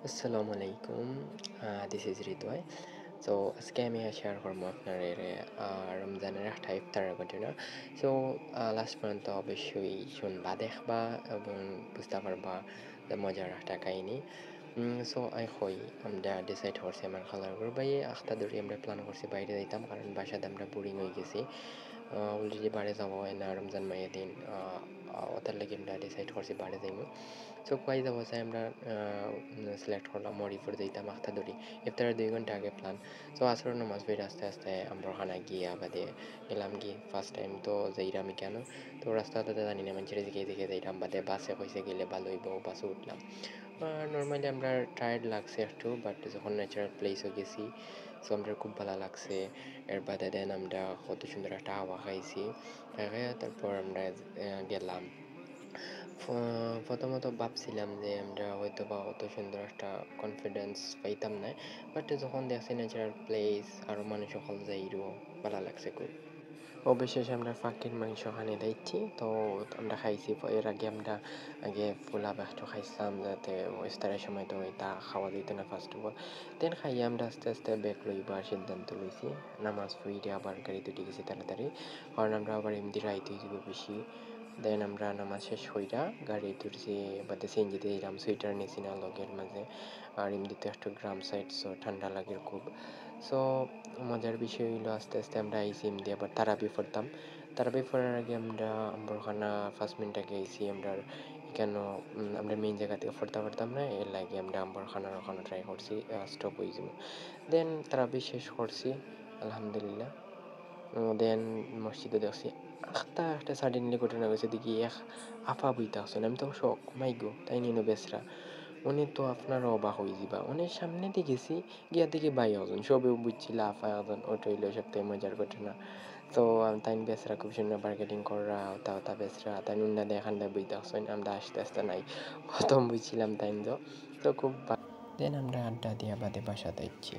আসসালামু আলাইকুম। This is Hridoy. So আজকে আমি শেয়ার করবো আপনার রমজানের একটা ইফতারের ঘটনা। সো লাস্ট পর্যন্ত অবশ্যই শুনবা, দেখবা এবং বুঝতে পারবা যে মজার একটা কাহিনী। সো আই হই আমরা ডিসাইড করছি আমার খালার ঘর বাইয়ে আখতা ধরে আমরা প্ল্যান করছি বাইরে যাইতাম, কারণ বাসাতে আমরা বোরিং হয়ে গেছি। অলরেডি বাড়ি যাবো না রমজান মাইয়ে দিন, ওটার লেগে আমরা ডিসাইড করছি বাড়ি যাইমু। সো কই যাবো চাই আমরা সিলেক্ট করলাম মরিপুর যাইতাম আখতা ধরি। ইফতারের 2 ঘন্টা আগে প্ল্যান। সো আসর নামাজ পড়ে আস্তে আস্তে আমরা খানা গিয়া বাদে গেলাম কি ফার্স্ট টাইম তো যাইরামি কেন, তো রাস্তাতে জানি না মানুষের দিকে দিকে যাইলাম, বাদে বাসে কইসে গেলে ভালো হইব, বাসে উঠলাম। নর্মালি আমরা টায়ার্ড লাগছে একটু, বাট যখন ন্যাচারাল প্লেসও গেছি সো আমরা খুব ভালো লাগছে। এর বাদে দেন আমরা কত সুন্দর একটা হাওয়া খাইছি, খাই তারপর আমরা গেলাম। প্রথমত ভাবছিলাম যে আমরা হয়তো বা অত সুন্দর একটা কনফিডেন্স পাইতাম না, বাট যখন দেখছি ন্যাচারাল প্লেস আরও মানুষ সকল যাইরও ভালো লাগছে খুব। অবশেষে আমরা ফাঁকির মাংস খানি দিচ্ছি, তো আমরা খাইছি। এর আগে আমরা পোলা একটু খাইছিলাম, যাতে ইফতারের সময় তো এটা খাওয়া দিত না ফার্স্ট অফ অল। দেন খাইয়ে আমরা আস্তে আস্তে ব্যাগ লইবার সিদ্ধান্ত লইছি। নামাজ পড়ে আবার গাড়ি দুটি গেছি তাড়াতাড়ি, কারণ আমরা আবার এমনি রাইতে হয়ে যাব বেশি। দেন আমরা নামাজ শেষ কইরা গাড়ি তুলছি, বাদে সিএনজিতে দিলাম, সোয়েটার নিছি না লগের মাঝে। আর এমনিতে একটু গ্রাম সাইড, সো ঠান্ডা লাগে খুব। সো মজার বিষয় হইলো আস্তে আস্তে আমরা আইসি এমনি আবার তারাবি পড়তাম। তারাবি পড়ার আগে আমরা আম্বরখানা 5 মিনিট আগে আইসি আমরা এখানে। আমরা মেইন জায়গা থেকে পড়তে পারতাম না, এর লাগে আমরা আম্বরখানার ওখানে ট্রাই করছি, স্টপ হয়ে যাব। দেন তারাবি শেষ করছি আলহামদুলিল্লাহ। দেন মসজিদে দেখছি একটা সাডেনলি ঘটনা হয়েছে, দেখি এক আপা বইতে আসেন, আমি তো শখ মাইগো তাই নিনো বেসরা। উনি তো আপনারা অবাক হয়ে যাবা, উনির সামনে দিয়ে গেছি গিয়া দেখি ভাই হজন সবেও বুঝছিল আফা হজন, ওটা হইলো সবথেকে মজার ঘটনা। তো তাই বেসরা খুব সুন্দর মার্কেটিং করা ওটা ওটা বেসরা তাই উন্না দেখান দেয় বইতে আসেন, আমরা আস্তে আস্তে নাই প্রথম বুঝছিলাম তাই তো খুব দেন আমরা আড্ডা দিয়া বাদে বাসা দিচ্ছি।